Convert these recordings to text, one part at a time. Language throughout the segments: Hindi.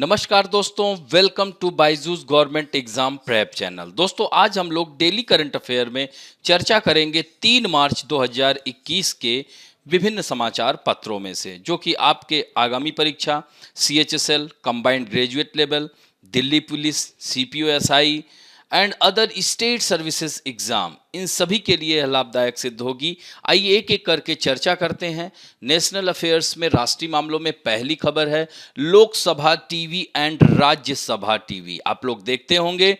नमस्कार दोस्तों, welcome to Byju's government exam prep channel. दोस्तों, आज हम लोग डेली करंट अफेयर में चर्चा करेंगे 3 मार्च 2021 के विभिन्न समाचार पत्रों में से, जो कि आपके आगामी परीक्षा CHSL, combined graduate level, Delhi police, CPO-SI and other state services exam, इन सभी के लिए लाभदायक सिद्ध होगी। आइए एक एक करके चर्चा करते हैं। नेशनल अफेयर्स में राष्ट्रीय मामलों में पहली खबर है Lok Sabha TV and Rajya Sabha TV. आप लोग देखते होंगे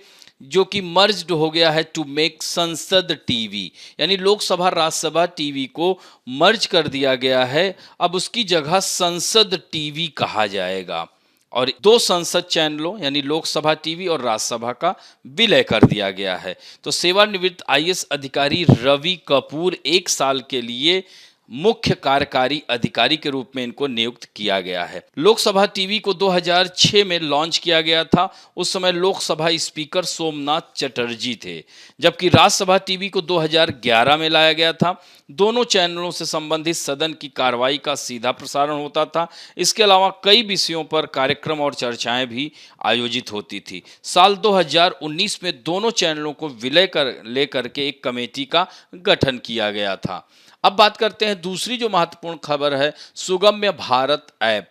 जो कि मर्ज्ड हो गया है टू मेक संसद टीवी, यानी लोकसभा राज्यसभा टीवी को मर्ज कर दिया गया है। अब उसकी जगह संसद टीवी कहा जाएगा और दो संसद चैनलों यानी लोकसभा टीवी और राज्यसभा का विलय कर दिया गया है। तो सेवानिवृत्त IAS अधिकारी रवि कपूर 1 साल के लिए मुख्य कार्यकारी अधिकारी के रूप में इनको नियुक्त किया गया है। लोकसभा टीवी को 2006 में लॉन्च किया गया था। उस समय लोकसभा स्पीकर सोमनाथ चटर्जी थे, जबकि राज्यसभा टीवी को 2011 में लाया गया था। दोनों चैनलों से संबंधित सदन की कार्रवाई का सीधा प्रसारण होता था। इसके अलावा कई विषयों पर कार्यक्रम और चर्चाएं भी आयोजित होती थी। साल 2019 में दोनों चैनलों को विलय लेकर के एक कमेटी का गठन किया गया था। अब बात करते हैं दूसरी जो महत्वपूर्ण खबर है, Sugamya Bharat app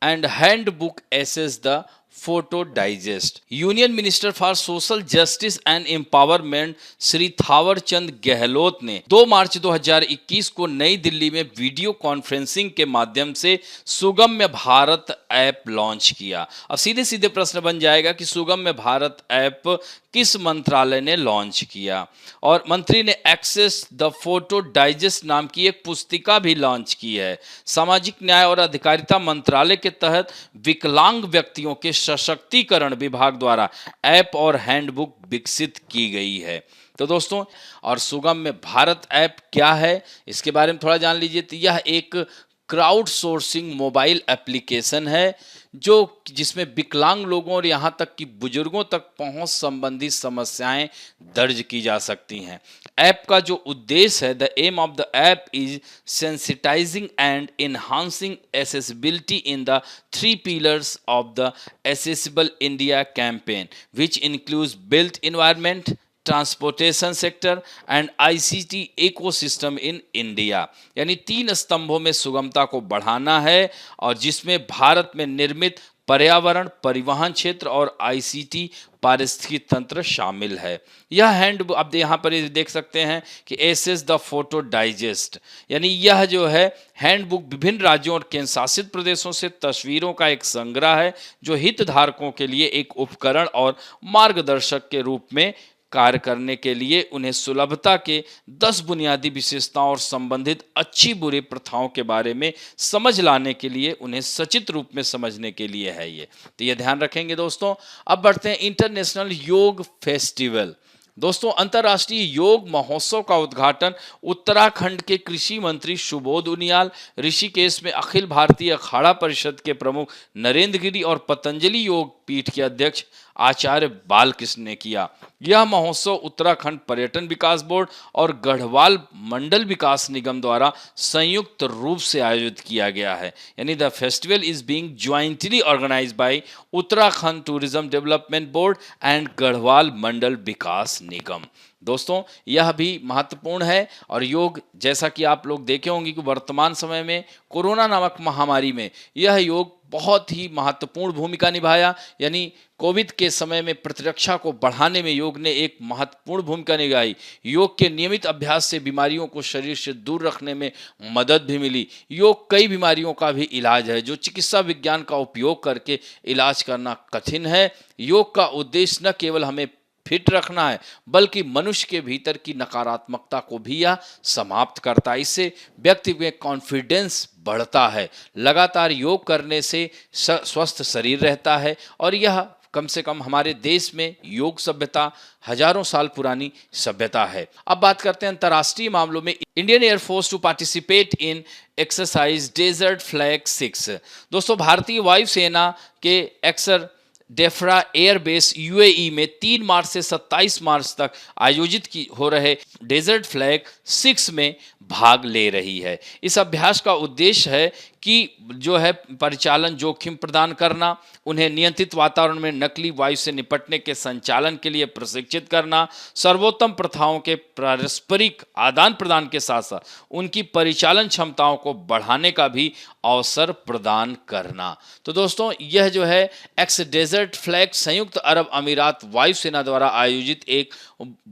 and handbook access the photo digest. Union minister for social justice and empowerment Shri Thawarchand Gehlot ने 2 मार्च 2021 को नई दिल्ली में वीडियो कॉन्फ्रेंसिंग के माध्यम से सुगम्य भारत ऐप लॉन्च किया। अब सीधे सीधे प्रश्न बन जाएगा कि सुगम्य भारत ऐप किस मंत्रालय ने लॉन्च किया, और मंत्री ने एक्सेस द फोटो डाइजेस्ट नाम की एक पुस्तिका भी लॉन्च की है। सामाजिक न्याय और अधिकारिता मंत्रालय के तहत विकलांग व्यक्तियों के सशक्तिकरण विभाग द्वारा ऐप और हैंडबुक विकसित की गई है। तो दोस्तों, और सुगम्य भारत ऐप क्या है इसके बारे में थोड़ा जान लीजिए। तो यह एक क्राउड सोर्सिंग मोबाइल एप्लीकेशन है जिसमें विकलांग लोगों और यहाँ तक कि बुजुर्गों तक पहुँच संबंधी समस्याएं दर्ज की जा सकती हैं। ऐप का जो उद्देश्य है, the aim of the app is sensitising and enhancing accessibility in the 3 pillars of the accessible India campaign which includes built environment, transportation sector and ICT ecosystem in India. यानी 3 स्तंभों में सुगमता को बढ़ाना है और जिसमें भारत में निर्मित पर्यावरण, परिवहन क्षेत्र और ICT पारिस्थितिकी तंत्र शामिल है। यह हैंडबुक, अब यहाँ पर देख सकते हैं कि एसेस द फोटो डाइजेस्ट, यानी यह जो है हैंडबुक विभिन्न राज्यों और केंद्र शासित प्रदेशों से तस्वीरों का एक संग्रह है, जो हितधारकों के लिए एक उपकरण और मार्गदर्शक के रूप में कार्य करने के लिए उन्हें सुलभता के 10 बुनियादी विशेषताओं और संबंधित अच्छी बुरी प्रथाओं के बारे में समझ लाने के लिए, उन्हें सचित रूप में समझने के लिए है ये। तो ये ध्यान रखेंगे दोस्तों। अब बढ़ते हैं इंटरनेशनल योग फेस्टिवल। दोस्तों, अंतर्राष्ट्रीय योग महोत्सव का उद्घाटन उत्तराखंड के कृषि मंत्री सुबोध उनियाल, ऋषिकेश में अखिल भारतीय अखाड़ा परिषद के प्रमुख नरेंद्र गिरी और पतंजलि योग पीठ के अध्यक्ष आचार्य बालकृष्ण ने किया। यह महोत्सव उत्तराखंड पर्यटन विकास बोर्ड और गढ़वाल मंडल विकास निगम द्वारा संयुक्त रूप से आयोजित किया गया है। यानी the festival is being jointly organized by Uttarakhand tourism development board and Garhwal Mandal Vikas Nigam. दोस्तों, यह भी महत्वपूर्ण है। और योग, जैसा कि आप लोग देखे होंगे कि वर्तमान समय में कोरोना नामक महामारी में यह योग बहुत ही महत्वपूर्ण भूमिका निभाया। यानी कोविड के समय में प्रतिरक्षा को बढ़ाने में योग ने एक महत्वपूर्ण भूमिका निभाई। योग के नियमित अभ्यास से बीमारियों को शरीर से दूर रखने में मदद भी मिली। योग कई बीमारियों का भी इलाज है, जो चिकित्सा विज्ञान का उपयोग करके इलाज करना कठिन है। योग का उद्देश्य न केवल हमें फिट रखना है, बल्कि मनुष्य के भीतर की नकारात्मकता को भी यह समाप्त करता है। इससे व्यक्ति में कॉन्फिडेंस बढ़ता है। लगातार योग करने से स्वस्थ शरीर रहता है और यह कम से कम हमारे देश में योग सभ्यता हजारों साल पुरानी सभ्यता है। अब बात करते हैं अंतर्राष्ट्रीय मामलों में। Indian air force to participate in exercise desert flag 6। दोस्तों, भारतीय वायुसेना के एक्सर डेफ्रा एयरबेस UAE में 3 मार्च से 27 मार्च तक आयोजित हो रहे डेजर्ट फ्लैग 6 में भाग ले रही है। इस अभ्यास का उद्देश्य है कि जो है परिचालन जोखिम प्रदान करना, उन्हें नियंत्रित वातावरण में नकली वायु से निपटने के संचालन के लिए प्रशिक्षित करना, सर्वोत्तम प्रथाओं के पारस्परिक आदान प्रदान के साथ साथ उनकी परिचालन क्षमताओं को बढ़ाने का भी अवसर प्रदान करना। तो दोस्तों यह जो है एक्स डेजर्ट फ्लैग संयुक्त अरब अमीरात वायुसेना द्वारा आयोजित एक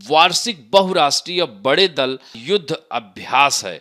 वार्षिक बहुराष्ट्रीय बड़े दल युद्ध अभ्यास है।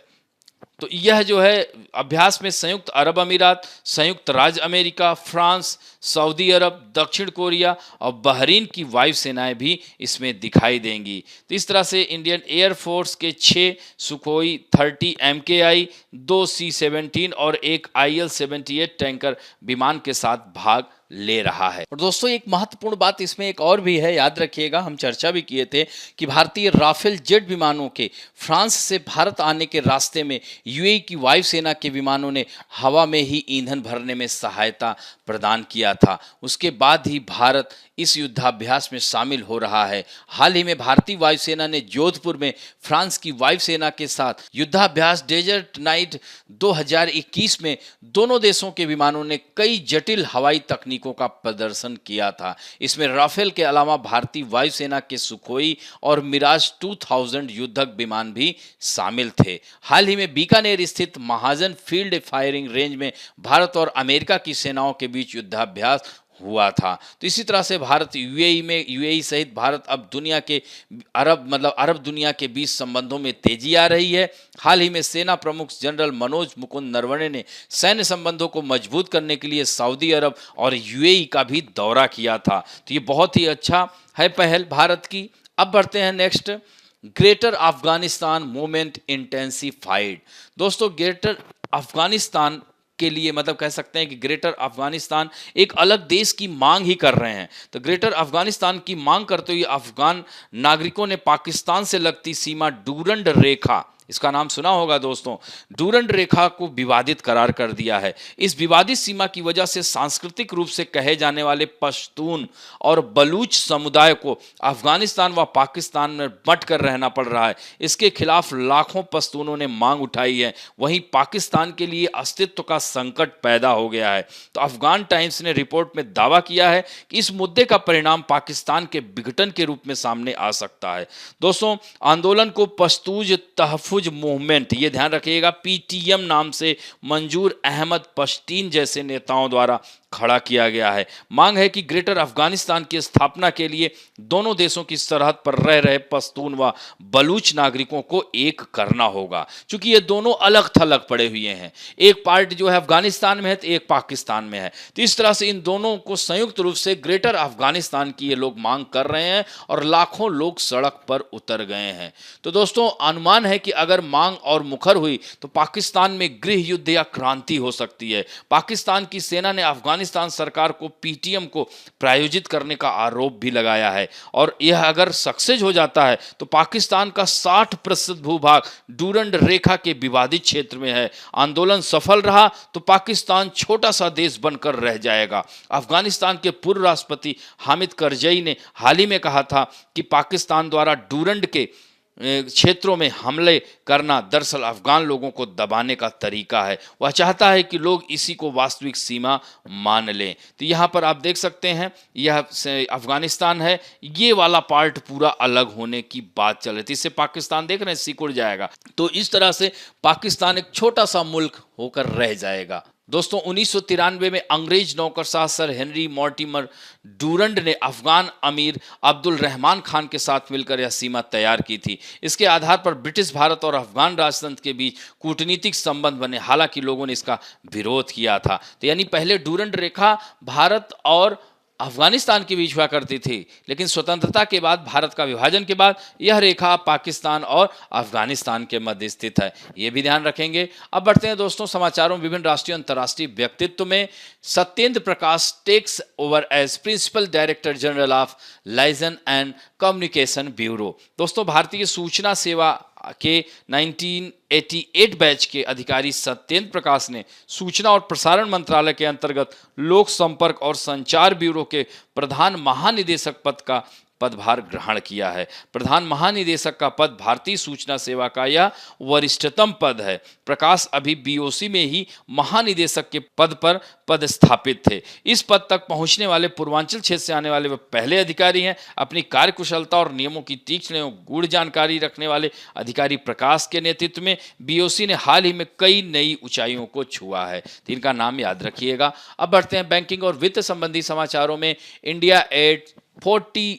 तो यह जो है अभ्यास में संयुक्त अरब अमीरात, संयुक्त राज्य अमेरिका, फ्रांस, सऊदी अरब, दक्षिण कोरिया और बहरीन की वायुसेनाएं भी इसमें दिखाई देंगी। तो इस तरह से इंडियन एयरफोर्स के 6 सुखोई 30 MKI, 2 C-17 और एक IL-78 टैंकर विमान के साथ भाग ले रहा है। और दोस्तों एक महत्वपूर्ण बात इसमें एक और भी है, याद रखिएगा, हम चर्चा भी किए थे कि भारतीय राफेल जेट विमानों के फ्रांस से भारत आने के रास्ते में यूएई की वायुसेना के विमानों ने हवा में ही ईंधन भरने में सहायता प्रदान किया था। उसके बाद ही भारत इस युद्धाभ्यास में शामिल हो रहा है। हाल ही में भारतीय वायुसेना ने जोधपुर में फ्रांस की वायुसेना के साथ युद्धाभ्यास डेजर्ट नाइट 2021 में दोनों देशों के विमानों ने कई जटिल हवाई तकनीकों का प्रदर्शन किया था। इसमें राफेल के अलावा भारतीय वायुसेना के सुखोई और मिराज 2000 युद्धक विमान भी शामिल थे। हाल ही में बीकानेर स्थित महाजन फील्ड फायरिंग रेंज में भारत और अमेरिका की सेनाओं के बीच युद्धाभ्यास हुआ था। तो इसी तरह से भारत यूएई सहित भारत अब दुनिया के अरब दुनिया के बीच संबंधों में तेजी आ रही है। हाल ही में सेना प्रमुख जनरल मनोज मुकुंद नरवणे ने सैन्य संबंधों को मजबूत करने के लिए सऊदी अरब और यूएई का भी दौरा किया था। तो ये बहुत ही अच्छा है पहल भारत की। अब बढ़ते हैं next, greater Afghanistan movement intensified. दोस्तों ग्रेटर अफगानिस्तान के लिए मतलब कह सकते हैं कि ग्रेटर अफगानिस्तान एक अलग देश की मांग ही कर रहे हैं। तो ग्रेटर अफगानिस्तान की मांग करते हुए अफगान नागरिकों ने पाकिस्तान से लगती सीमा डूरंड रेखा, इसका नाम सुना होगा दोस्तों, डूरंड रेखा को विवादित करार कर दिया है। इस विवादित सीमा की वजह से सांस्कृतिक रूप से कहे जाने वाले पश्तून और बलूच समुदाय को अफगानिस्तान व पाकिस्तान में बंट कर रहना पड़ रहा है। इसके खिलाफ लाखों पश्तूनों ने मांग उठाई है। वहीं पाकिस्तान के लिए अस्तित्व का संकट पैदा हो गया है। तो अफगान टाइम्स ने रिपोर्ट में दावा किया है कि इस मुद्दे का परिणाम पाकिस्तान के विघटन के रूप में सामने आ सकता है। दोस्तों आंदोलन को पश्तूज तहफ़्फ़ुज़ मूवमेंट, ये ध्यान रखिएगा, PTM नाम से मंजूर अहमद पश्तीन जैसे नेताओं द्वारा खड़ा किया गया है। मांग है कि ग्रेटर अफगानिस्तान की स्थापना के लिए दोनों देशों की सरहद पर रह रहे पश्तून व बलूच नागरिकों को एक करना होगा, क्योंकि ये दोनों अलग थलग पड़े हुए हैं। एक पार्ट जो है अफगानिस्तान में है तो एक पाकिस्तान में है। तो इस तरह से इन दोनों को संयुक्त रूप से ग्रेटर अफगानिस्तान की ये लोग मांग कर रहे हैं और लाखों लोग सड़क पर उतर गए हैं। तो दोस्तों अनुमान है कि अगर मांग और मुखर हुई तो पाकिस्तान में गृह युद्ध या क्रांति हो सकती है। पाकिस्तान की सेना ने अफगानिस्तान सरकार को PTM को प्रायोजित करने का आरोप भी लगाया है और यह अगर सक्सेस हो जाता है तो पाकिस्तान का 60% भूभाग डूरंड रेखा के विवादित क्षेत्र में है। आंदोलन सफल रहा तो पाकिस्तान छोटा सा देश बनकर रह जाएगा। अफगानिस्तान के पूर्व राष्ट्रपति हामिद करजई ने हाल ही में कहा था कि पाकिस्तान द्वारा डूरंड के क्षेत्रों में हमले करना दरअसल अफगान लोगों को दबाने का तरीका है। वह चाहता है कि लोग इसी को वास्तविक सीमा मान लें। तो यहाँ पर आप देख सकते हैं यह अफगानिस्तान है, ये वाला पार्ट पूरा अलग होने की बात चल रही थी। इससे पाकिस्तान देख रहे हैं सिकुड़ जाएगा। तो इस तरह से पाकिस्तान एक छोटा सा मुल्क होकर रह जाएगा। दोस्तों 1993 में अंग्रेज नौकरशाह सर हेनरी मॉर्टिमर डूरंड ने अफगान अमीर अब्दुल रहमान खान के साथ मिलकर यह सीमा तैयार की थी। इसके आधार पर ब्रिटिश भारत और अफगान राजतंत्र के बीच कूटनीतिक संबंध बने, हालांकि लोगों ने इसका विरोध किया था। तो यानी पहले डूरंड रेखा भारत और अफगानिस्तान के बीच हुआ करती थी, लेकिन स्वतंत्रता के बाद भारत का विभाजन के बाद यह रेखा पाकिस्तान और अफगानिस्तान के मध्य स्थित है। ये भी ध्यान रखेंगे। अब बढ़ते हैं दोस्तों समाचारों में। विभिन्न राष्ट्रीय अंतर्राष्ट्रीय व्यक्तित्व में Satyendra Prakash takes over as principal director general of liaison and communication bureau. दोस्तों भारतीय सूचना सेवा के 1988 बैच के अधिकारी सत्येंद्र प्रकाश ने सूचना और प्रसारण मंत्रालय के अंतर्गत लोक संपर्क और संचार ब्यूरो के प्रधान महानिदेशक पद का पदभार ग्रहण किया है। प्रधान महानिदेशक का पद भारतीय सूचना सेवा का यह वरिष्ठतम पद है। प्रकाश अभी बीओसी में ही महानिदेशक के पद पर पदस्थापित थे। इस पद तक पहुंचने वाले पूर्वांचल क्षेत्र से आने वाले वे पहले अधिकारी हैं। अपनी कार्यकुशलता और नियमों की तीक्ष्ण एवं गूढ़ जानकारी रखने वाले अधिकारी प्रकाश के नेतृत्व में बीओसी ने हाल ही में कई नई ऊंचाइयों को छुआ है। तो इनका नाम याद रखिएगा। अब बढ़ते हैं बैंकिंग और वित्त संबंधी समाचारों में। India at 40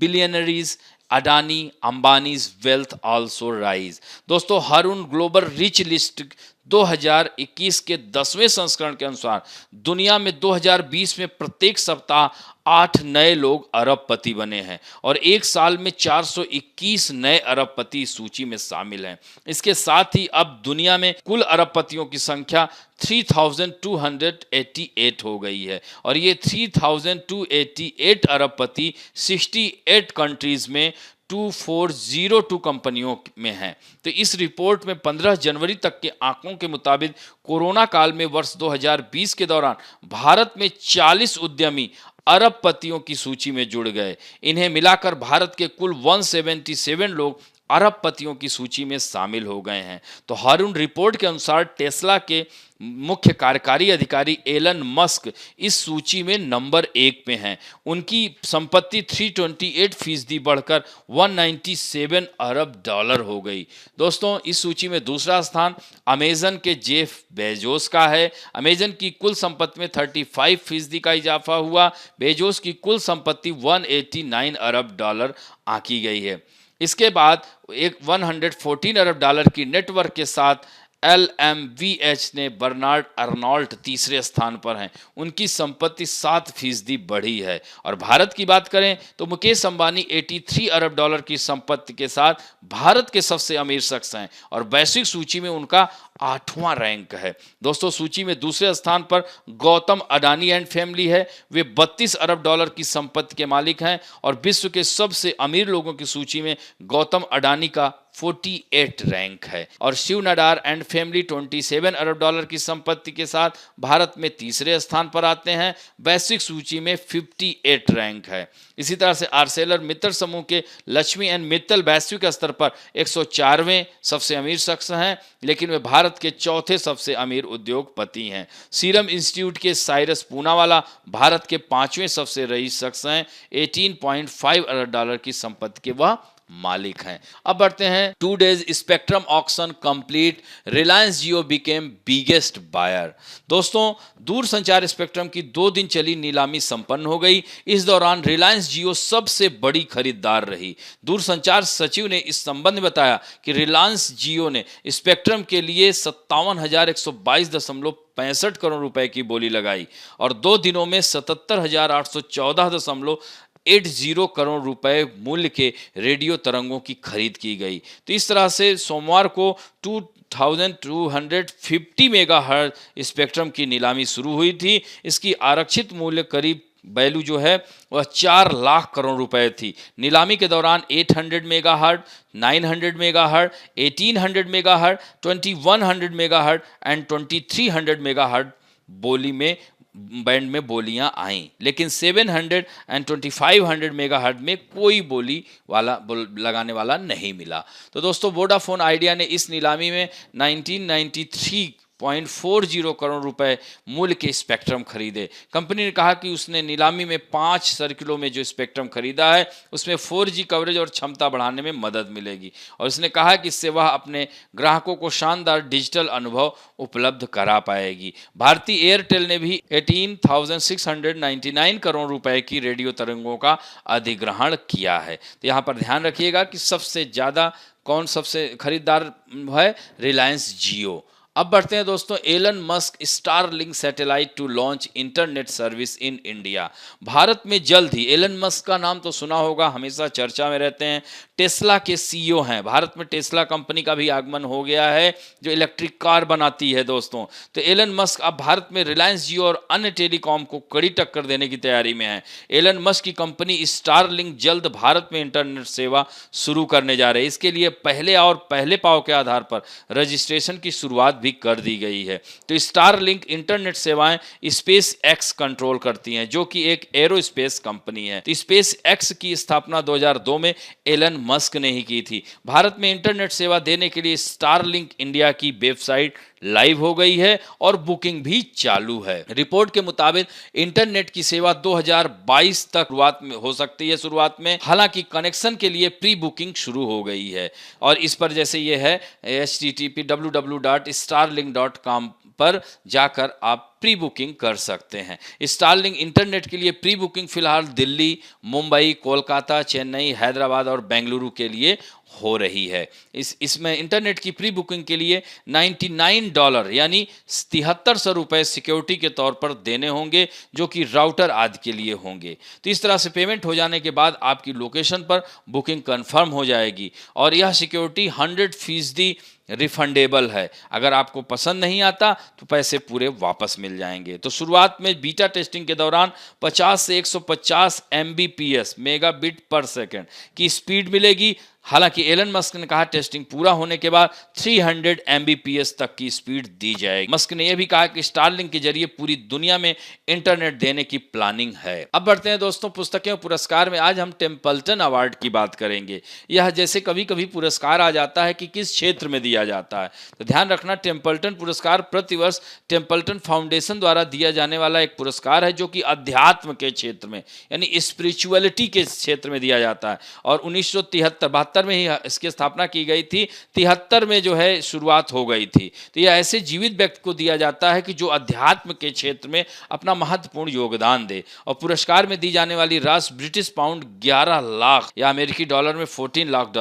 billionaires, Adani Ambani's wealth also rise. दोस्तों, हारून ग्लोबल रिच लिस्ट 2021 के 10वें संस्करण के अनुसार दुनिया में 2020 में प्रत्येक सप्ताह 8 नए लोग अरबपति बने हैं और एक साल में 421 नए अरबपति सूची में शामिल हैं। इसके साथ ही अब दुनिया में कुल अरबपतियों की संख्या 3288 हो गई है और ये 3288 अरबपति 68 कंट्रीज में 2402 कंपनियों में हैं। तो इस रिपोर्ट में 15 जनवरी तक के आंकड़ों के मुताबिक कोरोना काल में वर्ष 2020 के दौरान भारत में 40 उद्यमी अरबपतियों की सूची में जुड़ गए। इन्हें मिलाकर भारत के कुल 177 लोग अरबपतियों की सूची में शामिल हो गए हैं। तो हारून रिपोर्ट के अनुसार टेस्ला के मुख्य कार्यकारी अधिकारी एलन मस्क इस सूची में नंबर 1 पे हैं। उनकी संपत्ति 328% बढ़कर 197 अरब डॉलर हो गई। दोस्तों, इस सूची में दूसरा स्थान अमेजन के जेफ बेजोस का है। अमेजन की कुल संपत्ति में 35% का इजाफा हुआ। बेजोस की कुल संपत्ति 189 अरब डॉलर आंकी गई है। इसके बाद एक 114 अरब डॉलर की नेटवर्क के साथ LMVH ने बर्नार्ड अर्नॉल्ट तीसरे स्थान पर हैं। उनकी संपत्ति 7% बढ़ी है। और भारत की बात करें तो मुकेश अंबानी 83 अरब डॉलर की संपत्ति के साथ भारत के सबसे अमीर शख्स हैं और वैश्विक सूची में उनका 8वां रैंक है। दोस्तों, सूची में दूसरे स्थान पर गौतम अडानी एंड फैमिली है। वे 32 अरब डॉलर की संपत्ति के मालिक हैं और विश्व के सबसे अमीर लोगों की सूची में गौतम अडानी का 48 रैंक है और शिव नडार एंड फैमिली 27 अरब डॉलर की संपत्ति के साथ भारत में तीसरे स्थान पर आते हैं। वैश्विक सूची में 58 रैंक है। इसी तरह से आर्सेलर मित्तल समूह के लक्ष्मी एंड मित्तल वैश्विक स्तर पर 104वें सबसे अमीर शख्स हैं, लेकिन वे भारत के चौथे सबसे अमीर उद्योगपति हैं। सीरम इंस्टीट्यूट के साइरस पूनावाला भारत के 5वें सबसे रईस शख्स हैं। 18.5 अरब डॉलर की संपत्ति के वह मालिक हैं। अब बढ़ते हैं 2 days spectrum auction complete, Reliance Jio became biggest buyer. दोस्तों, दूरसंचार स्पेक्ट्रम की 2 दिन चली नीलामी संपन्न हो गई। इस दौरान रिलायंस जियो सबसे बड़ी खरीदार रही। दूरसंचार सचिव ने इस संबंध में बताया कि रिलायंस जियो ने स्पेक्ट्रम के लिए 57,122.65 करोड़ रुपए की बोली लगाई और 2 दिनों में 77,814.80 करोड़ रुपए मूल्य के रेडियो तरंगों की खरीद की गई। तो इस तरह से सोमवार को 2250 मेगाहर्ट्ज स्पेक्ट्रम की नीलामी शुरू हुई थी। इसकी आरक्षित मूल्य करीब वैल्यू जो है वह 4 लाख करोड़ रुपए थी। नीलामी के दौरान 800 megahertz, 900 megahertz, 1800 megahertz, 2100 megahertz and 2300 megahertz बोली में बैंड में बोलियां आईं, लेकिन 700 एंड 2500 मेगाहर्ट्ज में कोई बोली वाला लगाने वाला नहीं मिला। तो दोस्तों, वोडाफोन आइडिया ने इस नीलामी में 1993.40 करोड़ रुपए मूल्य के स्पेक्ट्रम खरीदे। कंपनी ने कहा कि उसने नीलामी में 5 सर्किलों में जो स्पेक्ट्रम खरीदा है उसमें 4G कवरेज और क्षमता बढ़ाने में मदद मिलेगी और इसने कहा कि इससे वह अपने ग्राहकों को शानदार डिजिटल अनुभव उपलब्ध करा पाएगी। भारतीय एयरटेल ने भी 18,699 करोड़ रुपए की रेडियो तरंगों का अधिग्रहण किया है। तो यहाँ पर ध्यान रखिएगा कि सबसे ज़्यादा कौन सबसे खरीदार है, रिलायंस जियो। अब बढ़ते हैं दोस्तों, Elon Musk Starlink satellite to launch internet service in India. भारत में जल्द ही, एलन मस्क का नाम तो सुना होगा, हमेशा चर्चा में रहते हैं। टेस्ला के सीईओ हैं। भारत में टेस्ला कंपनी का भी आगमन हो गया है जो इलेक्ट्रिक कार बनाती है दोस्तों। तो एलन मस्क अब भारत में रिलायंस जियो और अन्य टेलीकॉम को कड़ी टक्कर देने की तैयारी में है। एलन मस्क की कंपनी स्टारलिंक जल्द भारत में इंटरनेट सेवा शुरू करने जा रही है। इसके लिए पहले पाव के आधार पर रजिस्ट्रेशन की शुरुआत भी कर दी गई है। तो स्टारलिंक इंटरनेट सेवाएं स्पेस एक्स कंट्रोल करती हैं, जो कि एक एरोस्पेस कंपनी है। तो स्पेस एक्स की स्थापना 2002 में एलन मस्क ने ही की थी। भारत में इंटरनेट सेवा देने के लिए स्टारलिंक इंडिया की वेबसाइट लाइव हो गई है और बुकिंग भी चालू है। रिपोर्ट के मुताबिक इंटरनेट की सेवा 2022 तक शुरुआत में हो सकती है। शुरुआत में हालांकि कनेक्शन के लिए प्री बुकिंग शुरू हो गई है और इस पर जैसे ये है http://www.starlink.com पर जाकर आप प्री बुकिंग कर सकते हैं। स्टारलिंक इंटरनेट के लिए प्री बुकिंग फिलहाल दिल्ली, मुंबई, कोलकाता, चेन्नई, हैदराबाद और बेंगलुरु के लिए हो रही है। इसमें इंटरनेट की प्री बुकिंग के लिए $99 यानी 7300 रुपए सिक्योरिटी के तौर पर देने होंगे, जो कि राउटर आदि के लिए होंगे। तो इस तरह से पेमेंट हो जाने के बाद आपकी लोकेशन पर बुकिंग कंफर्म हो जाएगी और यह सिक्योरिटी 100% रिफंडेबल है। अगर आपको पसंद नहीं आता तो पैसे पूरे वापस मिल जाएंगे। तो शुरुआत में बीटा टेस्टिंग के दौरान 50 से 150 Mbps मेगाबिट पर सेकंड की स्पीड मिलेगी। हालांकि एलन मस्क ने कहा टेस्टिंग पूरा होने के बाद 300 Mbps तक की स्पीड दी जाएगी। मस्क ने यह भी कहा कि स्टारलिंक के जरिए पूरी दुनिया में इंटरनेट देने की प्लानिंग है। अब बढ़ते हैं दोस्तों पुस्तकें और पुरस्कार में। आज हम टेम्पल्टन अवार्ड की बात करेंगे। यह जैसे कभी कभी पुरस्कार आ जाता है कि किस क्षेत्र में दिया जाता है, तो ध्यान रखना टेम्पल्टन पुरस्कार प्रतिवर्ष टेम्पल्टन फाउंडेशन द्वारा दिया जाने वाला एक पुरस्कार है, जो कि अध्यात्म के क्षेत्र में यानी स्पिरिचुअलिटी के क्षेत्र में दिया जाता है और 1973 में ही इसकी स्थापना की गई थी। 73 में जो है शुरुआत हो गई थी। तो यह ऐसे जीवित व्यक्ति को दिया जाता है कि जो अध्यात्म के क्षेत्र में अपना महत्वपूर्ण योगदान दे और पुरस्कार में दी जाने वाली राशि ब्रिटिश पाउंड 11 लाख या अमेरिकी डॉलर में $14 लाख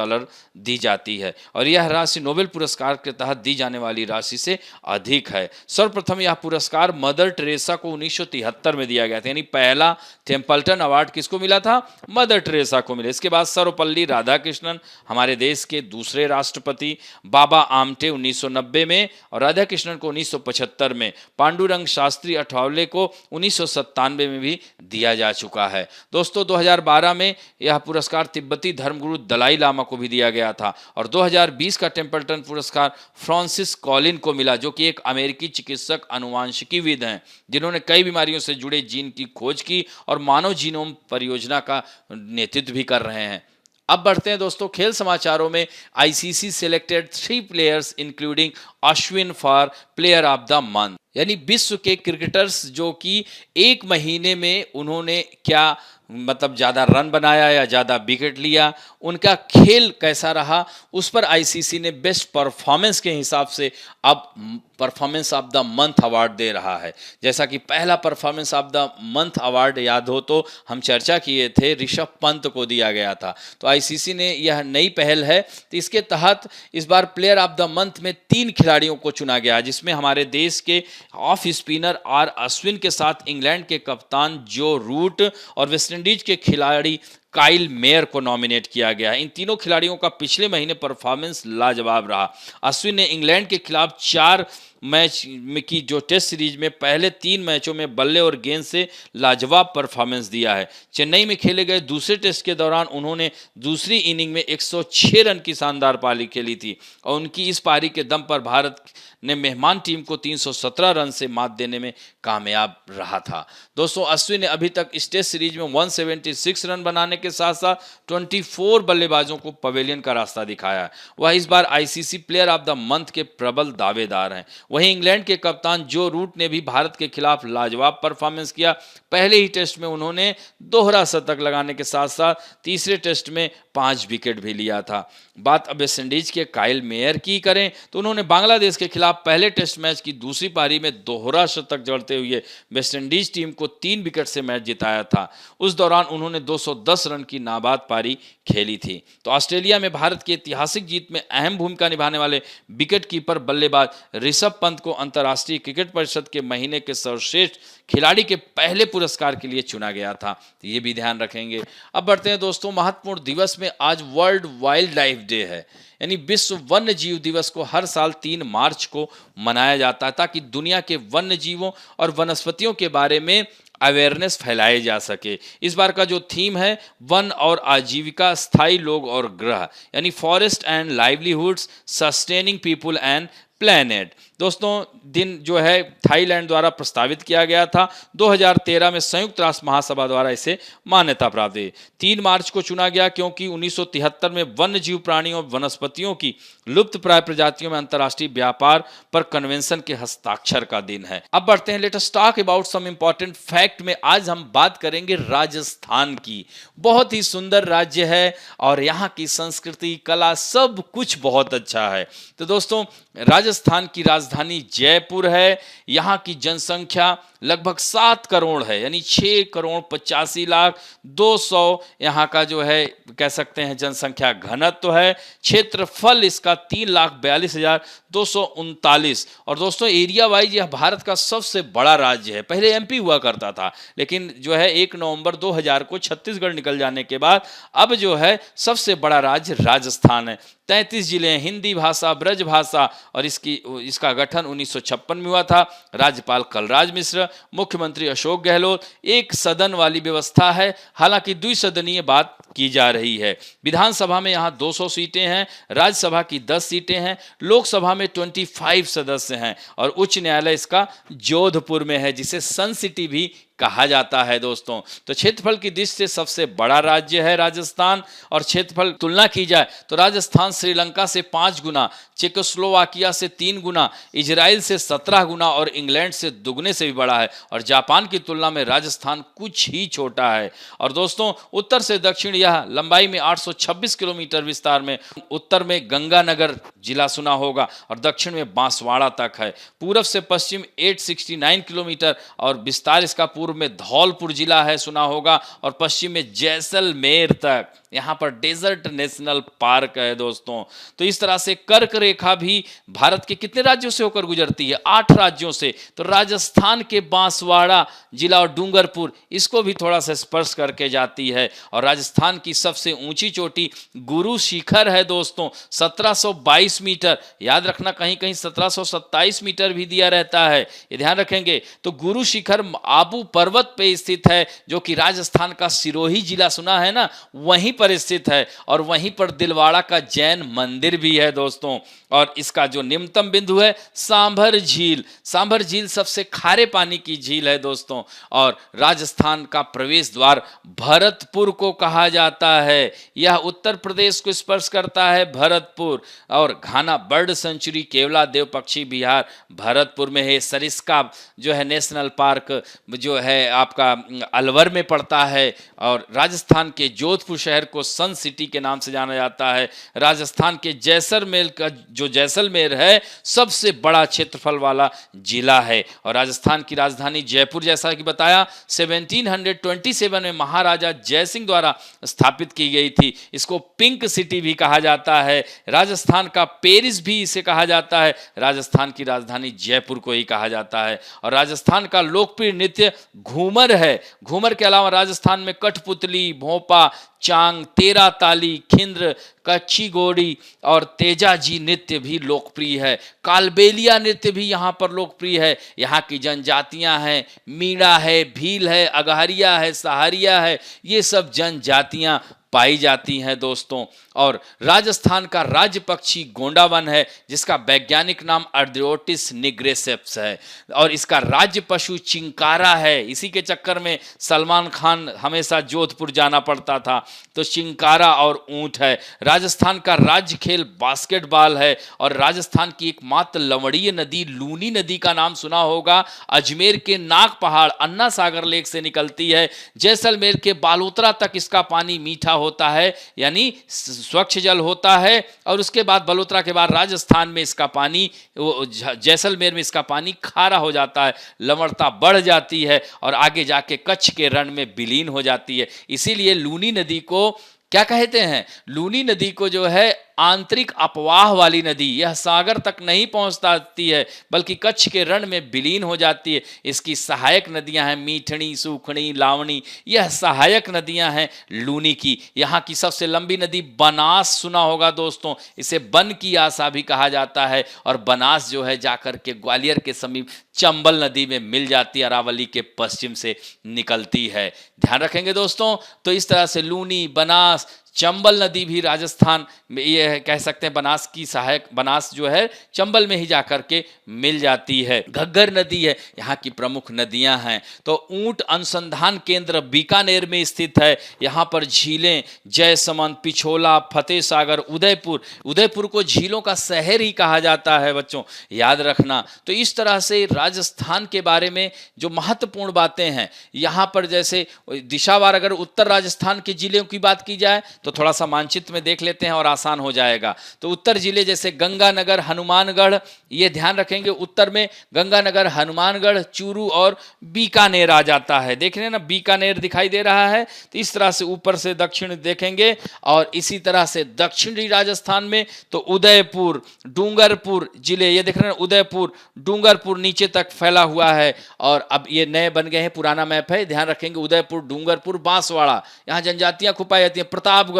दी जाती है और यह राशि नोबेल पुरस्कार के तहत दी जाने वाली राशि से अधिक है। सर्वप्रथम यह पुरस्कार मदर टेरेसा को 1973 में दिया गया था, यानी पहला टेम्पल्टन अवार्ड किसको मिला था? मदर टेरेसा को मिला। इसके बाद सर्वपल्ली राधाकृष्णन हमारे देश के दूसरे राष्ट्रपति, बाबा आमटे 1990 में और राधा कृष्णन को 1975 में, पांडुरंग शास्त्री अठावले को 1997 में भी दिया जा चुका है। दोस्तों 2012 में यह पुरस्कार तिब्बती धर्मगुरु दलाई लामा को भी दिया गया था और 2020 का टेम्पल्टन पुरस्कार फ्रांसिस कॉलिन को मिला, जो कि एक अमेरिकी चिकित्सक अनुवांशिकीविद हैं जिन्होंने कई बीमारियों से जुड़े जीन की खोज की और मानव जीनोम परियोजना का नेतृत्व भी कर रहे हैं। अब बढ़ते हैं दोस्तों खेल समाचारों में। ICC selected 3 players including Ashwin for player of the month, यानी विश्व के क्रिकेटर्स जो कि एक महीने में उन्होंने क्या मतलब ज़्यादा रन बनाया या ज़्यादा विकेट लिया, उनका खेल कैसा रहा, उस पर आईसीसी ने बेस्ट परफॉर्मेंस के हिसाब से अब performance of the month award दे रहा है। जैसा कि पहला performance of the month award याद हो तो हम चर्चा किए थे, ऋषभ पंत को दिया गया था। तो आईसीसी ने यह नई पहल है, तो इसके तहत इस बार प्लेयर ऑफ द मंथ में 3 खिलाड़ियों को चुना गया, जिसमें हमारे देश के ऑफ स्पिनर आर अश्विन के साथ इंग्लैंड के कप्तान जो रूट और वेस्टइंडीज के खिलाड़ी काइल मेयर को नॉमिनेट किया गया है। इन तीनों खिलाड़ियों का पिछले महीने परफॉर्मेंस लाजवाब रहा। अश्विन ने इंग्लैंड के खिलाफ 4 मैच में की जो टेस्ट सीरीज में पहले 3 मैचों में बल्ले और गेंद से लाजवाब परफॉर्मेंस दिया है। चेन्नई में खेले गए दूसरे टेस्ट के दौरान उन्होंने दूसरी इनिंग में 106 रन की शानदार पारी खेली थी और उनकी इस पारी के दम पर भारत ने मेहमान टीम को 317 रन से मात देने में कामयाब रहा था। दोस्तों अश्विन ने अभी तक इस टेस्ट सीरीज में 176 रन बनाने के साथ साथ 24 बल्लेबाजों को पवेलियन का रास्ता दिखाया है। वह इस बार ICC player of the month के प्रबल दावेदार हैं। वहीं इंग्लैंड के कप्तान जो रूट ने भी भारत के खिलाफ लाजवाब परफॉर्मेंस किया। पहले ही टेस्ट में उन्होंने दोहरा शतक लगाने के साथ साथ तीसरे टेस्ट में 5 विकेट भी लिया था। बात अब वेस्टइंडीज के काइल मेयर की करें तो उन्होंने बांग्लादेश के खिलाफ पहले टेस्ट मैच की दूसरी पारी में दोहरा शतक जड़ते हुए वेस्टइंडीज टीम को 3 विकेट से मैच जिताया था। उस दौरान उन्होंने 210 रन की नाबाद पारी खेली थी। तो ऑस्ट्रेलिया में भारत की ऐतिहासिक जीत में अहम भूमिका निभाने वाले विकेट कीपर बल्लेबाज ऋषभ पंत को अंतर्राष्ट्रीय क्रिकेट परिषद के महीने के सर्वश्रेष्ठ खिलाड़ी के पहले पुरस्कार के लिए चुना गया था। तो ये भी ध्यान रखेंगे। अब बढ़ते हैं दोस्तों महत्वपूर्ण दिवस में। आज वर्ल्ड वाइल्ड लाइफ डे है, यानी विश्व वन्य जीव दिवस को हर साल 3 मार्च को मनाया जाता है ताकि दुनिया के वन्य जीवों और वनस्पतियों के बारे में अवेयरनेस फैलाए जा सके। इस बार का जो थीम है वन और आजीविका, स्थायी लोग और ग्रह, यानी forest and livelihoods, sustaining people and planet. दोस्तों दिन जो है थाईलैंड द्वारा प्रस्तावित किया गया था। 2013 में संयुक्त राष्ट्र महासभा द्वारा इसे मान्यता प्राप्त हुई। 3 मार्च को चुना गया क्योंकि 1973 में वन्य जीव प्राणियों और वनस्पतियों की लुप्तप्राय प्रजातियों में अंतर्राष्ट्रीय व्यापार पर कन्वेंशन के हस्ताक्षर का दिन है। अब बढ़ते हैं, let us talk about some important fact में। आज हम बात करेंगे राजस्थान की। बहुत ही सुंदर राज्य है और यहाँ की संस्कृति, कला, सब कुछ बहुत अच्छा है। तो दोस्तों राजस्थान की राजधानी जयपुर है। यहाँ की जनसंख्या लगभग 7 करोड़ है, यानी 6 करोड़ 85 लाख 200 यहाँ का जो है कह सकते हैं जनसंख्या घनत्व है। क्षेत्रफल इसका 3,42,239। और दोस्तों एरिया वाइज यह भारत का सबसे बड़ा राज्य है। पहले एमपी हुआ करता था, लेकिन जो है 1 नवंबर 2000 को छत्तीसगढ़ निकल जाने के बाद अब जो है सबसे बड़ा राज्य राजस्थान है। 33 जिले हैं, हिंदी भाषा, ब्रज भाषा, और इसका गठन 1956 में हुआ था। राज्यपाल कलराज मिश्र, मुख्यमंत्री अशोक गहलोत, एक सदन वाली व्यवस्था है, हालांकि द्विसदनीय बात की जा रही है। विधानसभा में यहाँ 200 सीटें हैं, राज्यसभा की 10 सीटें हैं, लोकसभा में 25 सदस्य हैं, और उच्च न्यायालय इसका जोधपुर में है, जिसे सन सिटी भी कहा जाता है। दोस्तों तो क्षेत्रफल की दृष्टि से सबसे बड़ा राज्य है राजस्थान। और क्षेत्रफल तुलना की जाए तो राजस्थान श्रीलंका से 5 गुना, चेकोस्लोवाकिया से 3 गुना, इजराइल से 17 गुना और इंग्लैंड से दुगने से भी बड़ा है। और जापान की तुलना में राजस्थान कुछ ही छोटा है। और दोस्तों उत्तर से दक्षिण यह लंबाई में 826 किलोमीटर विस्तार में, उत्तर में गंगानगर जिला सुना होगा और दक्षिण में बांसवाड़ा तक है। पूरब से पश्चिम 869 किलोमीटर और विस्तार इसका पूर्व में धौलपुर जिला है सुना होगा, और पश्चिम में जैसलमेर तक। यहाँ पर डेजर्ट नेशनल पार्क है दोस्तों। तो इस तरह से कर्क रेखा भी भारत के कितने राज्यों से होकर गुजरती है? 8 राज्यों से। तो राजस्थान के बांसवाड़ा जिला और डूंगरपुर, इसको भी थोड़ा सा स्पर्श करके जाती है। और राजस्थान की सबसे ऊंची चोटी गुरु शिखर है दोस्तों, 1722 मीटर। याद रखना कहीं कहीं 1727 मीटर भी दिया रहता है, ये ध्यान रखेंगे। तो गुरु शिखर आबू पर्वत पे स्थित है, जो कि राजस्थान का सिरोही जिला सुना है ना, वहीं पर स्थित है। और वहीं पर दिलवाड़ा का जैन मंदिर भी है दोस्तों। और इसका जो निम्नतम बिंदु है सांभर झील। सांभर झील सबसे खारे पानी की झील है दोस्तों। और राजस्थान का प्रवेश द्वार भरतपुर को कहा जाता है। यह उत्तर प्रदेश को स्पर्श करता है, भरतपुर। और घाना बर्ड सेंचुरी केवला देव पक्षी विहार भरतपुर में है। सरिस्का जो है नेशनल पार्क जो है आपका अलवर में पड़ता है। और राजस्थान के जोधपुर शहर को सन सिटी के नाम से जाना जाता है। राजस्थान के जैसलमेर का जो जैसलमेर है सबसे बड़ा क्षेत्रफल वाला जिला है। और राजस्थान की राजधानी जयपुर, जैसा कि बताया, 1727 में महाराजा जयसिंह द्वारा स्थापित की गई थी। इसको पिंक सिटी भी कहा जाता है। राजस्थान का पेरिस भी इसे कहा जाता है। राजस्थान की राजधानी जयपुर को ही कहा जाता है। और राजस्थान का लोकप्रिय नृत्य घूमर है। घूमर के अलावा राजस्थान में कठपुतली, भोपा, चांग, तेरा ताली, खिंद्र, कच्छी गोड़ी और तेजाजी नृत्य भी लोकप्रिय है। कालबेलिया नृत्य भी यहाँ पर लोकप्रिय है। यहाँ की जनजातियाँ हैं, मीणा है, भील है, अगहरिया है, सहारिया है, ये सब जनजातियाँ पाई जाती हैं दोस्तों। और राजस्थान का राज्य पक्षी गोंडावन है, जिसका वैज्ञानिक नाम अर्डियोटिस निग्रेसेप्स है। और इसका राज्य पशु चिंकारा है। इसी के चक्कर में सलमान खान हमेशा जोधपुर जाना पड़ता था। तो चिंकारा और ऊंट है। राजस्थान का राज्य खेल बास्केटबॉल है। और राजस्थान की एकमात्र लवणीय नदी लूनी नदी का नाम सुना होगा, अजमेर के नाग पहाड़ अन्ना सागर लेक से निकलती है। जैसलमेर के बालोतरा तक इसका पानी मीठा होता है, यानी स्वच्छ जल होता है। और उसके बाद बलोत्रा के बाद राजस्थान में इसका पानी, जैसलमेर में इसका पानी खारा हो जाता है, लवणता बढ़ जाती है और आगे जाके कच्छ के रण में विलीन हो जाती है। इसीलिए लूनी नदी को क्या कहते हैं? लूनी नदी को जो है आंतरिक अपवाह वाली नदी, यह सागर तक नहीं पहुंचती है बल्कि कच्छ के रण में विलीन हो जाती है। इसकी सहायक नदियां हैं मीठड़ी, सूखड़ी, लावणी, यह सहायक नदियां हैं लूनी की। यहाँ की सबसे लंबी नदी बनास सुना होगा दोस्तों, इसे बन की आशा भी कहा जाता है। और बनास जो है जाकर के ग्वालियर के समीप चंबल नदी में मिल जाती है, अरावली के पश्चिम से निकलती है। ध्यान रखेंगे दोस्तों। तो इस तरह से लूनी, बनास, चंबल नदी भी राजस्थान में, ये कह सकते हैं बनास की सहायक, बनास जो है चंबल में ही जाकर के मिल जाती है। घग्गर नदी है, यहाँ की प्रमुख नदियां हैं। तो ऊंट अनुसंधान केंद्र बीकानेर में स्थित है, यहाँ पर झीलें जयसमंद, पिछोला, फतेह सागर, उदयपुर, उदयपुर को झीलों का शहर ही कहा जाता है बच्चों, याद रखना। तो इस तरह से राजस्थान के बारे में जो महत्वपूर्ण बातें हैं, यहाँ पर जैसे दिशावार अगर उत्तर राजस्थान के जिलों की बात की जाए तो थोड़ा सा मानचित्र में देख लेते हैं और आसान हो जाएगा। तो उत्तर जिले जैसे गंगानगर, हनुमानगढ़, ये ध्यान रखेंगे, उत्तर में गंगानगर, हनुमानगढ़, चूरू और बीकानेर आ जाता है। देख रहे हैं ना, बीकानेर दिखाई दे रहा है। तो इस तरह से ऊपर से दक्षिण देखेंगे, और इसी तरह से दक्षिणी राजस्थान में तो उदयपुर, डूंगरपुर जिले, ये देख रहे हैं उदयपुर, डूंगरपुर नीचे तक फैला हुआ है। और अब ये नए बन गए हैं, पुराना मैप है, ध्यान रखेंगे, उदयपुर, डूंगरपुर, बांसवाड़ा, यहाँ जनजातियां खुपाई जाती हैं, प्रतापगढ़,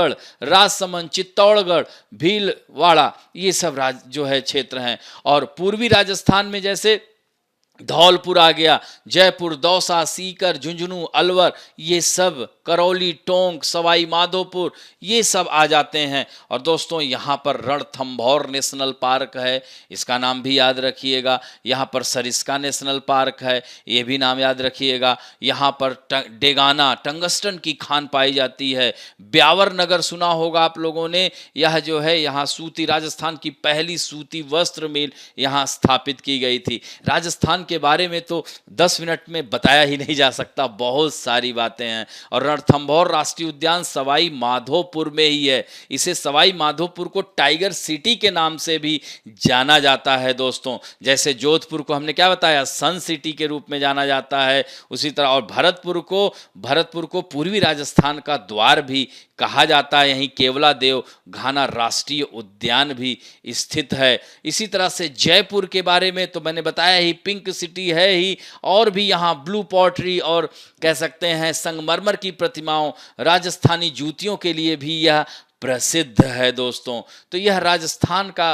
राजसमंद, चित्तौड़गढ़, भीलवाड़ा, ये सब जो है क्षेत्र हैं। और पूर्वी राजस्थान में जैसे धौलपुर आ गया, जयपुर, दौसा, सीकर, झुंझुनू, अलवर, ये सब, करौली, टोंक, सवाई माधोपुर, ये सब आ जाते हैं। और दोस्तों यहाँ पर रणथंभौर नेशनल पार्क है, इसका नाम भी याद रखिएगा। यहाँ पर सरिस्का नेशनल पार्क है, ये भी नाम याद रखिएगा। यहाँ पर डेगाना, टंगस्टन की खान पाई जाती है। ब्यावर नगर सुना होगा आप लोगों ने, यह जो है यहाँ सूती, राजस्थान की पहली सूती वस्त्र मिल यहाँ स्थापित की गई थी। राजस्थान के बारे में तो 10 मिनट में बताया ही नहीं जा सकता, बहुत सारी बातें हैं। और रणथंभौर राष्ट्रीय उद्यान सवाई माधोपुर में ही है, इसे सवाई माधोपुर को टाइगर सिटी के नाम से भी जाना जाता है दोस्तों। जैसे जोधपुर को हमने क्या बताया, सन सिटी के रूप में जाना जाता है, उसी तरह और भरतपुर को पूर्वी राजस्थान का द्वार भी कहा जाता है। यहीं केवला देव घाना राष्ट्रीय उद्यान भी स्थित है। इसी तरह से जयपुर के बारे में तो मैंने बताया ही, पिंक सिटी है ही, और भी यहाँ ब्लू पॉटरी और कह सकते हैं संगमरमर की प्रतिमाओं, राजस्थानी जूतियों के लिए भी यह प्रसिद्ध है दोस्तों। तो यह राजस्थान का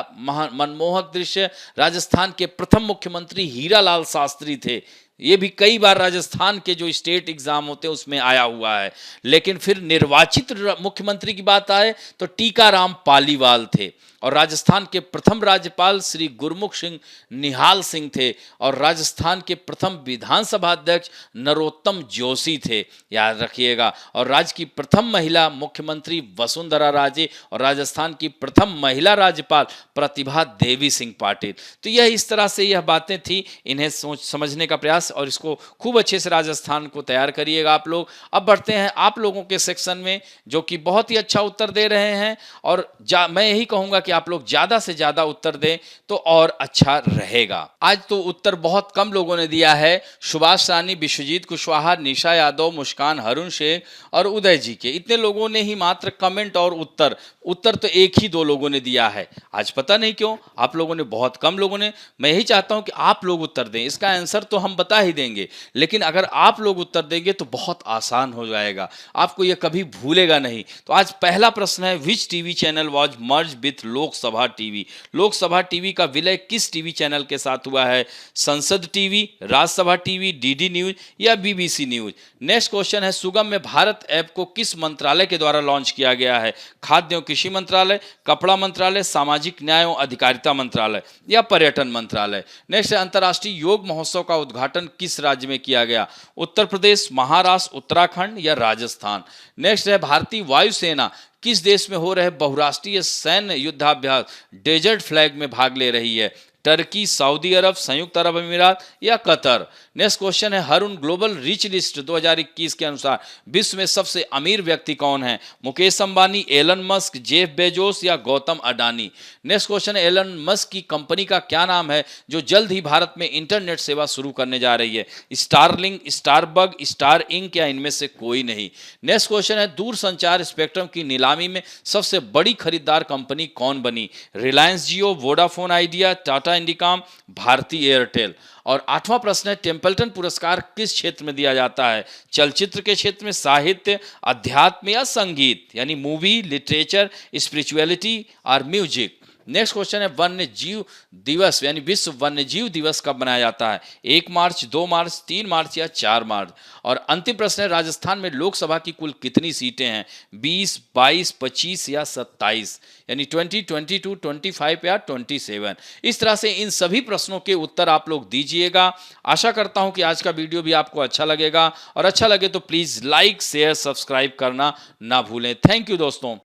मनमोहक दृश्य, राजस्थान के प्रथम मुख्यमंत्री हीरालाल शास्त्री थे, ये भी कई बार राजस्थान के जो स्टेट एग्जाम होते हैं उसमें आया हुआ है। लेकिन फिर निर्वाचित मुख्यमंत्री की बात आए तो टीकाराम पालीवाल थे, और राजस्थान के प्रथम राज्यपाल श्री गुरमुख सिंह निहाल सिंह थे, और राजस्थान के प्रथम विधानसभा अध्यक्ष नरोत्तम जोशी थे, याद रखिएगा। और राज्य की प्रथम महिला मुख्यमंत्री वसुंधरा राजे, और राजस्थान की प्रथम महिला राज्यपाल प्रतिभा देवी सिंह पाटिल। तो यह इस तरह से यह बातें थी, इन्हें समझने का प्रयास, और इसको खूब अच्छे से राजस्थान को तैयार करिएगा आप लोग। अब बढ़ते हैं आप लोगों के सेक्शन में, जो कि बहुत ही अच्छा उत्तर दे रहे हैं, और मैं यही कहूंगा कि आप लोग ज्यादा से ज्यादा उत्तर दें तो और अच्छा रहेगा। आज तो उत्तर बहुत कम लोगों ने दिया है, सुभाष रानी, विश्वजीत कुशवाहा, निशा यादव, मुस्कान, हरुण शेख और उदय जी के, इतने लोगों ने ही मात्र कमेंट और उत्तर तो एक ही 2 लोगों ने दिया है। आज पता नहीं क्यों आप लोगों ने, बहुत कम लोगों ने, मैं यही चाहता हूं कि आप लोग उत्तर दें। इसका आंसर तो हम बता ही देंगे, लेकिन अगर आप लोग उत्तर देंगे तो बहुत आसान हो जाएगा, आपको यह कभी भूलेगा नहीं। तो आज पहला प्रश्न है, which TV channel was merge with Lok Sabha TV? Lok Sabha TV का विलय किस टीवी चैनल के साथ हुआ है? संसद TV, Rajya Sabha TV, DD news या बीबीसी न्यूज? नेक्स्ट क्वेश्चन है, सुगम्य भारत ऐप को किस मंत्रालय के द्वारा लॉन्च किया गया है? खाद्य एवं कृषि मंत्रालय, कपड़ा मंत्रालय, सामाजिक न्याय एवं अधिकारिता मंत्रालय या पर्यटन मंत्रालय? नेक्स्ट है, अंतर्राष्ट्रीय योग महोत्सव का उद्घाटन किस राज्य में किया गया? उत्तर प्रदेश, महाराष्ट्र, उत्तराखंड या राजस्थान? नेक्स्ट है, भारतीय वायुसेना किस देश में हो रहे बहुराष्ट्रीय सैन्य युद्धाभ्यास डेजर्ट फ्लैग में भाग ले रही है? टर्की, सऊदी अरब, संयुक्त अरब अमीरात या कतर? नेक्स्ट क्वेश्चन है, हरुण ग्लोबल रिच लिस्ट 2021 के अनुसार विश्व में सबसे अमीर व्यक्ति कौन है? Mukesh Ambani, Elon Musk, Jeff Bezos या गौतम अडानी? नेक्स्ट क्वेश्चन है, एलन मस्क की कंपनी का क्या नाम है जो जल्द ही भारत में इंटरनेट सेवा शुरू करने जा रही है? स्टारलिंक, स्टारबग, स्टार इंक या इनमें से कोई नहीं? नेक्स्ट क्वेश्चन है, दूरसंचार स्पेक्ट्रम की नीलामी में सबसे बड़ी खरीदार कंपनी कौन बनी? Reliance Jio, Vodafone Idea, Tata Indicom, Bharti Airtel? और 8वां प्रश्न है, टेम्पल्टन पुरस्कार किस क्षेत्र में दिया जाता है? चलचित्र के क्षेत्र में, साहित्य, अध्यात्म या संगीत, यानी मूवी, लिटरेचर, स्पिरिचुअलिटी और म्यूजिक? नेक्स्ट क्वेश्चन है वन्य जीव दिवस यानी विश्व वन्य जीव दिवस कब मनाया जाता है? 1 मार्च, 2 मार्च, 3 मार्च या 4 मार्च? और अंतिम प्रश्न है राजस्थान में लोकसभा की कुल कितनी सीटें हैं? 20, 22, 25 या 27? यानी 20, 22, 25 या 27? इस तरह से इन सभी प्रश्नों के उत्तर आप लोग दीजिएगा। आशा करता हूं कि आज का वीडियो भी आपको अच्छा लगेगा, और अच्छा लगे तो प्लीज लाइक, शेयर, सब्सक्राइब करना ना भूलें। थैंक यू दोस्तों।